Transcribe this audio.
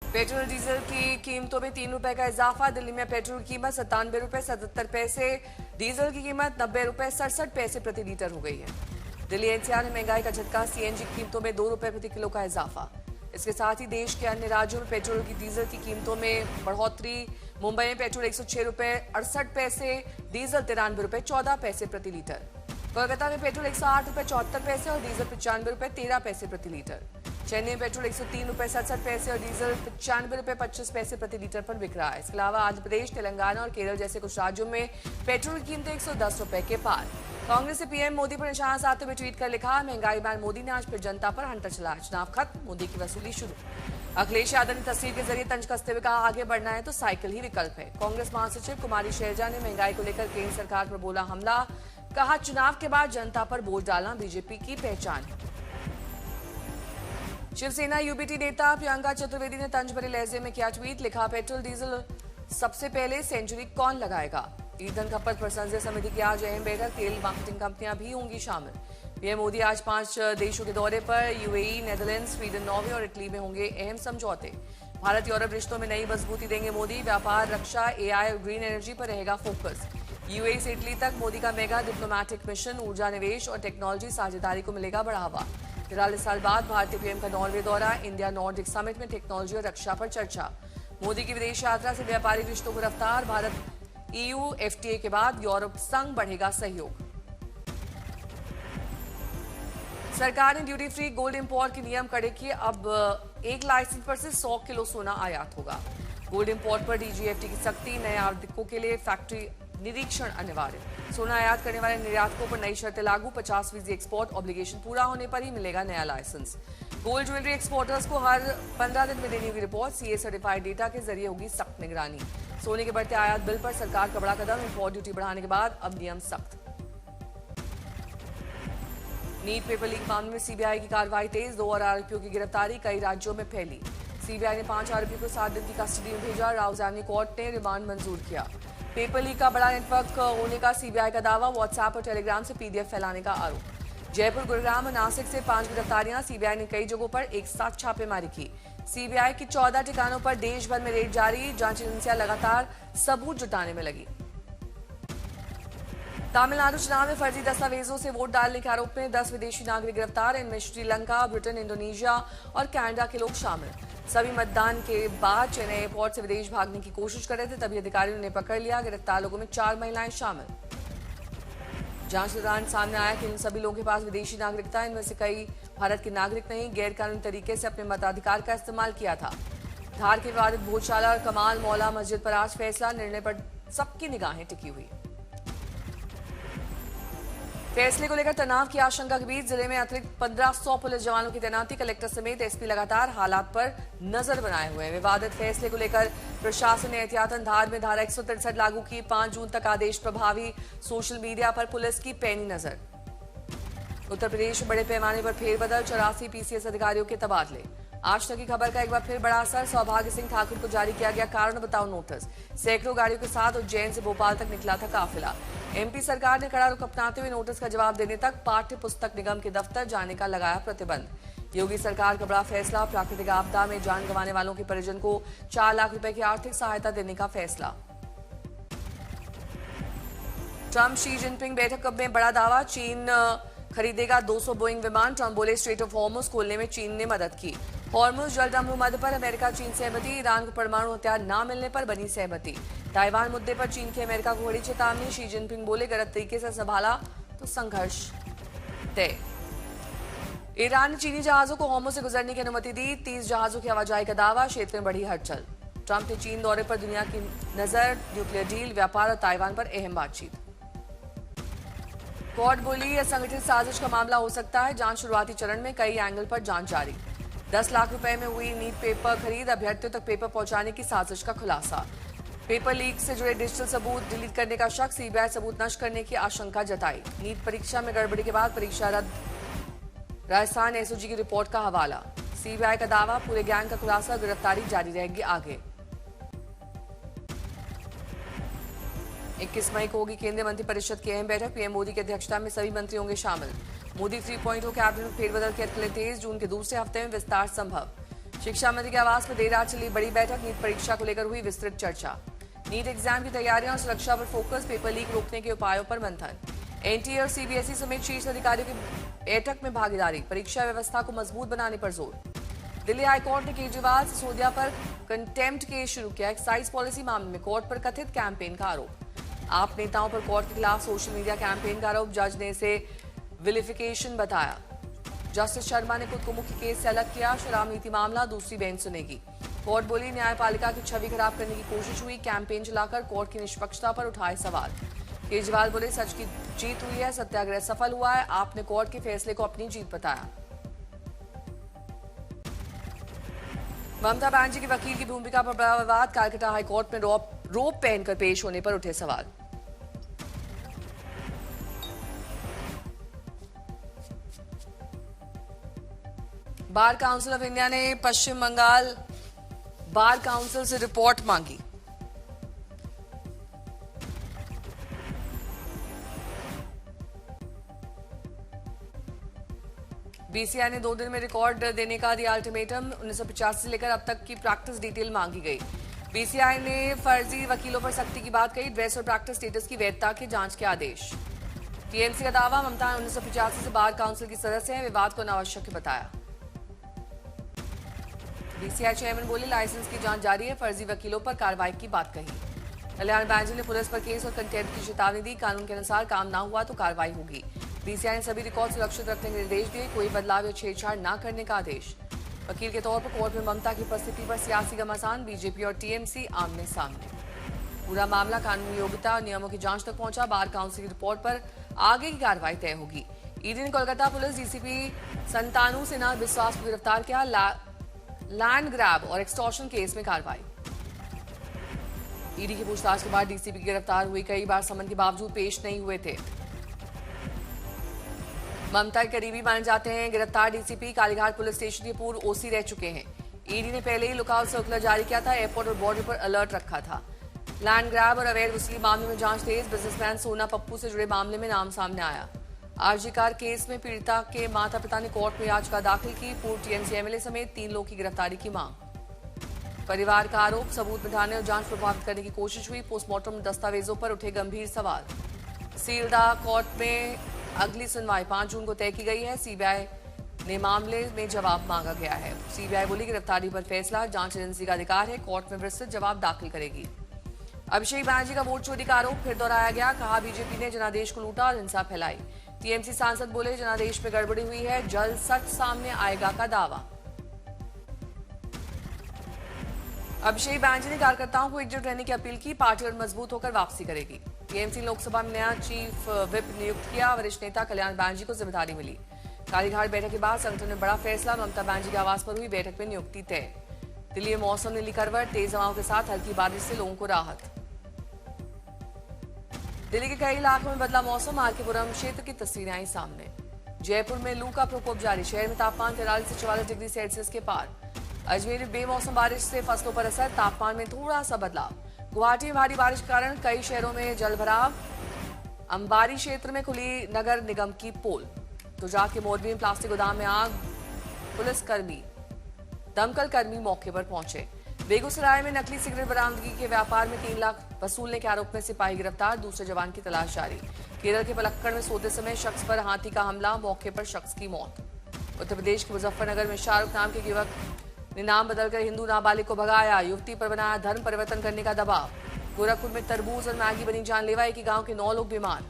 Petrol diesel की कीमतों में 3 रुपए का इजाफा। दिल्ली में पेट्रोल की कीमत 97 रुपए 77 पैसे, डीजल की कीमत 90 रुपए 67 पैसे प्रति लीटर हो गई है। दिल्ली एनसीआर में महंगाई का झटका, सीएनजी की कीमतों में 2 रुपए प्रति किलो का इजाफा। इसके साथ ही देश के अन्य राज्यों में पेट्रोल की डीजल की कीमतों में बढ़ोतरी। मुंबई में पेट्रोल 106 रुपए 68 पैसे, डीजल 93 रुपए 14 पैसे प्रति लीटर। कोलकाता में पेट्रोल 108 रुपए 74 पैसे और डीजल 95 रुपए 13 पैसे प्रति लीटर। चेन्नई में पेट्रोल 103 रुपए 67 पैसे और डीजल 95 रुपए 25 पैसे प्रति लीटर पर बिक रहा है। इसके अलावा आंध्र प्रदेश, तेलंगाना और केरल जैसे कुछ राज्यों में पेट्रोल की कीमतें 110 रुपए के पार। कांग्रेस ने पीएम मोदी पर निशाना साधते हुए ट्वीट कर लिखा, महंगाई बैन मोदी ने आज फिर जनता पर हंटर चलाया। चुनाव खत्म, मोदी की वसूली शुरू। अखिलेश यादव ने तस्वीर के जरिए तंज कसते हुए कहा, आगे बढ़ना है तो साइकिल ही विकल्प है। कांग्रेस महासचिव कुमारी शैलजा ने महंगाई को लेकर केंद्र सरकार पर बोला हमला, कहा चुनाव के बाद जनता पर बोझ डालना बीजेपी की पहचान है। शिवसेना यूबीटी नेता प्रियंका चतुर्वेदी ने तंज भरे लहजे में किया ट्वीट, लिखा पेट्रोल डीजल सबसे पहले सेंचुरी कौन लगाएगा। ईंधन खपत पर संसदीय समिति की आज अहम बैठक, तेल मार्केटिंग कंपनियां भी होंगी शामिल। पीएम मोदी आज 5 देशों के दौरे पर, यूएई, नेदरलैंड्स, स्वीडन, नॉर्वे और इटली में होंगे अहम समझौते। भारत यूरोप रिश्तों में नई मजबूती देंगे मोदी। व्यापार, रक्षा, एआई और ग्रीन एनर्जी पर रहेगा फोकस। यूएई से इटली तक मोदी का मेगा डिप्लोमैटिक मिशन, ऊर्जा निवेश और टेक्नोलॉजी साझेदारी को मिलेगा बढ़ावा। 43 साल बाद भारतीय पीएम का नॉर्वे दौरा, इंडिया नॉर्डिक समिट में टेक्नोलॉजी और रक्षा पर चर्चा। मोदी की विदेश यात्रा से व्यापारिक रिश्तों को रफ्तार, भारत ईयू एफटीए के बाद यूरोप संग बढ़ेगा सहयोग। सरकार ने ड्यूटी फ्री गोल्ड इंपोर्ट के नियम कड़े किए, अब एक लाइसेंस पर से 100 किलो सोना आयात होगा। गोल्ड इंपोर्ट पर डीजीएफटी की सख्ती, नए आवेदकों के लिए फैक्ट्री निरीक्षण अनिवार्य। सोना आयात करने वाले निर्यातकों पर नई शर्तें लागू, 50% एक्सपोर्ट ऑब्लिगेशन पूरा होने पर ही मिलेगा नया लाइसेंस। गोल्ड ज्वेलरी एक्सपोर्टर्स को हर 15 दिन में देनी होगी रिपोर्ट, सीए सर्टिफाइड डेटा के जरिए होगी सख्त निगरानी। सोने के बढ़ते आयात बिल पर सरकार का बड़ा कदम, इंपोर्ट ड्यूटी बढ़ाने के बाद अब नियम सख्त। नीट पेपर लीक मामले में सीबीआई की कार्रवाई तेज, 2 और आरोपियों की गिरफ्तारी कई राज्यों में फैली। सीबीआई ने 5 आरोपियों को 7 दिन की कस्टडी में भेजा, राउजानी कोर्ट ने रिमांड मंजूर किया। पेपर लीक का बड़ा नेटवर्क होने का सीबीआई का दावा, व्हाट्सएप और टेलीग्राम से पीडीएफ फैलाने का आरोप। जयपुर, गुरुग्राम और नासिक से 5 गिरफ्तारियां, सीबीआई ने कई जगहों पर एक साथ छापेमारी की। सीबीआई की 14 ठिकानों पर देश भर में रेड जारी, जांच एजेंसियां लगातार सबूत जुटाने में लगी। तमिलनाडु चुनाव में फर्जी दस्तावेजों से वोट डालने के आरोप में 10 विदेशी नागरिक गिरफ्तार, इनमें श्रीलंका, ब्रिटेन, इंडोनेशिया और कनाडा के लोग शामिल। सभी मतदान के बाद चेन्नई एयरपोर्ट से विदेश भागने की कोशिश कर रहे थे, तभी अधिकारियों ने पकड़ लिया। गिरफ्तार लोगों में 4 महिलाएं शामिल। जांच के दौरान सामने आया कि इन सभी लोगों के पास विदेशी नागरिकता, इनमें से कई भारत के नागरिक नहीं, गैर कानूनी तरीके से अपने मताधिकार का इस्तेमाल किया था। धार के विवादित भोजशाला और कमाल मौला मस्जिद पर आज फैसला, निर्णय पर सबकी निगाहें टिकी हुई। फैसले को लेकर तनाव की आशंका के बीच जिले में अतिरिक्त 1500 पुलिस जवानों की तैनाती, कलेक्टर समेत एसपी लगातार हालात पर नजर बनाए हुए हैं। विवादित फैसले को लेकर प्रशासन ने एहतियातन धार में धारा 163 लागू की, 5 जून तक आदेश प्रभावी। सोशल मीडिया पर पुलिस की पैनी नजर। उत्तर प्रदेश में बड़े पैमाने पर फेरबदल, 84 पीसीएस अधिकारियों के तबादले। आज तक की खबर का एक बार फिर बड़ा असर, सौभाग्य सिंह ठाकुर को जारी किया गया कारण बताओ नोटिस। सैकड़ों गाड़ियों के साथ उज्जैन से भोपाल तक निकला था काफिला। एमपी सरकार ने कड़ा रुख अपनाते हुए नोटिस का जवाब देने तक पाठ्य पुस्तक निगम के दफ्तर जाने का लगाया प्रतिबंध। योगी सरकार का बड़ा फैसला, प्राकृतिक आपदा में जान गंवाने वालों के परिजन को 4 लाख रुपए की आर्थिक सहायता देने का फैसला। ट्रंप शी जिनपिंग बैठक में बड़ा दावा, चीन खरीदेगा 200 बोइंग विमान। ट्रंप बोले स्ट्रेट ऑफ हॉर्मुज खोलने में चीन ने मदद की। हॉर्मुज जलडमरू मध्य पर अमेरिका चीन सहमति, ईरान को परमाणु हथियार न मिलने पर बनी सहमति। ताइवान मुद्दे पर चीन की अमेरिका को बड़ी चेतावनी, शी जिनपिंग बोले गलत तरीके से संभाला तो संघर्ष तय। ईरान ने चीनी जहाजों को हॉर्मुज से गुजरने की अनुमति दी, 30 जहाजों की आवाजाही का दावा, क्षेत्र में बढ़ी हलचल। ट्रंप ने चीन दौरे पर दुनिया की नजर, न्यूक्लियर डील, व्यापार और ताइवान पर अहम बातचीत। कोर्ट बोली यह संगठित साजिश का मामला हो सकता है, जांच शुरुआती चरण में, कई एंगल पर जांच जारी। 10 लाख रुपए में हुई नीट पेपर खरीद, अभ्यर्थियों तक पेपर पहुंचाने की साजिश का खुलासा। पेपर लीक से जुड़े डिजिटल सबूत डिलीट करने का शक, सीबीआई सबूत नष्ट करने की आशंका जताई। नीट परीक्षा में गड़बड़ी के बाद परीक्षा रद्द, राजस्थान एसओजी की रिपोर्ट का हवाला। सीबीआई का दावा, पूरे गैंग का खुलासा, गिरफ्तारी जारी रहेगी आगे। 21 मई को होगी केंद्रीय मंत्रिपरिषद की अहम बैठक, पीएम मोदी की अध्यक्षता में सभी मंत्री होंगे शामिल। मोदी 3.0 कैबिनेट में फेरबदल की अटकलें तेज, जून के दूसरे हफ्ते में विस्तार संभव। शिक्षा मंत्री के आवास पर देर रात चली बड़ी बैठक। नीट परीक्षा को लेकर हुई विस्तृत चर्चा। नीट एग्जाम की तैयारियों और सुरक्षा पर फोकस, पेपर लीक रोकने के उपायों पर मंथन। एनटीए और सीबीएसई समेत शीर्ष अधिकारियों की बैठक में भागीदारी, परीक्षा व्यवस्था को मजबूत बनाने पर जोर। दिल्ली हाईकोर्ट ने केजरीवाल सिसोदिया पर कंटेम्प्ट केस शुरू किया। एक्साइज पॉलिसी मामले में कोर्ट पर कथित कैंपेन का आरोप। आप नेताओं पर कोर्ट के खिलाफ सोशल मीडिया कैंपेन का आरोप, जज ने इसे विलिफिकेशन बताया। जस्टिस शर्मा ने खुद को मुख्य केस से अलग किया। शराब नीति मामला दूसरी बेंच सुनेगी। कोर्ट बोली न्यायपालिका की छवि खराब करने की कोशिश हुई। कैंपेन चलाकर कोर्ट की निष्पक्षता पर उठाए सवाल। केजरीवाल बोले सच की जीत हुई है, सत्याग्रह सफल हुआ है। आपने कोर्ट के फैसले को अपनी जीत बताया। ममता बनर्जी के वकील की भूमिका पर बड़ा विवाद। कलकत्ता हाईकोर्ट में रोप पहनकर पेश होने पर उठे सवाल। बार काउंसिल ऑफ इंडिया ने पश्चिम बंगाल बार काउंसिल से रिपोर्ट मांगी। बीसीआई ने 2 दिन में रिकॉर्ड देने का दिया अल्टीमेटम। 1985 से लेकर अब तक की प्रैक्टिस डिटेल मांगी गई। बीसीआई ने फर्जी वकीलों पर सख्ती की बात कही। ड्रेस और प्रैक्टिस स्टेटस की वैधता के जांच के आदेश। टीएमसी का दावा, ममता 1985 से बार काउंसिल की सदस्य हैं, विवाद को अनावश्यक बताया। बीसीआई चेयरमैन बोले लाइसेंस की जांच जारी है, फर्जी वकीलों पर कार्रवाई की बात कही। कल्याण बैंजी ने पुलिस पर केस और कंटेम्प्ट की चेतावनी दी। कानून के अनुसार काम ना हुआ तो कार्रवाई होगी। बीसीआई ने सभी रिकॉर्ड सुरक्षित रखने के निर्देश दिए। कोई बदलाव या छेड़छाड़ न करने का आदेश। वकील के तौर पर कोर्ट में ममता की उपस्थिति पर सियासी घमासान। बीजेपी और टीएमसी आमने सामने। पूरा मामला कानूनी योग्यता और नियमों की जांच तक पहुंचा। बार काउंसिल की रिपोर्ट पर आगे की कार्रवाई तय होगी। ईडी ने कोलकाता पुलिस डीसीपी संतानु सिन्हा विश्वास को गिरफ्तार किया। लैंड ग्रैब और एक्सटॉर्शन केस में कार्रवाई। ईडी की पूछताछ के बाद डीसीपी की गिरफ्तार हुई। कई बार समन के बावजूद पेश नहीं हुए थे। ममता के करीबी माने जाते हैं गिरफ्तार डीसीपी। कालीघाट पुलिस स्टेशन के पूर्व ओसी रह चुके हैं। ईडी ने पहले ही लुकआउट सर्कुलर जारी किया था। एयरपोर्ट और बॉर्डर पर अलर्ट रखा था। लैंड ग्रैब और अवैध वसूली मामले में जांच तेज। बिजनेसमैन सोना पप्पू से जुड़े मामले में नाम सामने आया। आरजी कार केस में पीड़िता के माता पिता ने कोर्ट में याचिका दाखिल की। पूर्व टीएमसी एमएलए समेत 3 लोग की गिरफ्तारी की मांग। परिवार का आरोप, सबूत मिटाने और जांच प्रभावित करने की कोशिश हुई। पोस्टमार्टम दस्तावेजों पर उठे गंभीर सवाल। सीलदा कोर्ट में अगली सुनवाई 5 जून को तय की गई है। सीबीआई ने मामले में जवाब मांगा गया है। सीबीआई बोली गिरफ्तारी पर फैसला जांच एजेंसी का अधिकार है, कोर्ट में विस्तृत जवाब दाखिल करेगी। अभिषेक बनर्जी का वोट चोरी का आरोप फिर दोहराया गया। कहा बीजेपी ने जनादेश को लूटा और हिंसा फैलाई। टीएमसी सांसद बोले जनादेश में गड़बड़ी हुई है, जल्द सच सामने आएगा का दावा। अभिषेक बनर्जी ने कार्यकर्ताओं को एकजुट रहने की अपील की। पार्टी और मजबूत होकर वापसी करेगी। टीएमसी लोकसभा में नया चीफ विप नियुक्त किया। वरिष्ठ नेता कल्याण बैंजी को जिम्मेदारी मिली। कालीघाट बैठक के बाद संगठन में बड़ा फैसला। ममता बनर्जी के आवास पर हुई बैठक में नियुक्ति तय। दिल्ली में मौसम ने ली करवट। तेज हवाओं के साथ हल्की बारिश से लोगों को राहत। दिल्ली के कई इलाकों में बदला मौसम। आरकेपुरम क्षेत्र की तस्वीरें आई सामने। जयपुर में लू का प्रकोप जारी। शहर में तापमान 43 से 44 डिग्री सेल्सियस के पार। अजमेर में बेमौसम बारिश से फसलों पर असर। तापमान में थोड़ा सा बदलाव। गुवाहाटी में भारी बारिश के कारण कई शहरों में जलभराव। अंबारी क्षेत्र में खुली नगर निगम की पोल। गुजरात के मोरबी में प्लास्टिक गोदाम में आग। पुलिसकर्मी दमकल कर्मी मौके पर पहुंचे। बेगूसराय में नकली सिगरेट बरामदगी के व्यापार में 3 लाख वसूलने के आरोप में सिपाही गिरफ्तार। दूसरे जवान की तलाश जारी। केरल के पलक्कड़ में सोते समय शख्स पर हाथी का हमला। मौके पर शख्स की मौत। उत्तर प्रदेश के मुजफ्फरनगर में शाहरुख नाम के युवक ने नाम बदलकर हिंदू नाबालिग को भगाया। युवती पर बनाया धर्म परिवर्तन करने का दबाव। गोरखपुर में तरबूज और मैगी बनी जानलेवा। एक ही गांव के 9 लोग बीमार।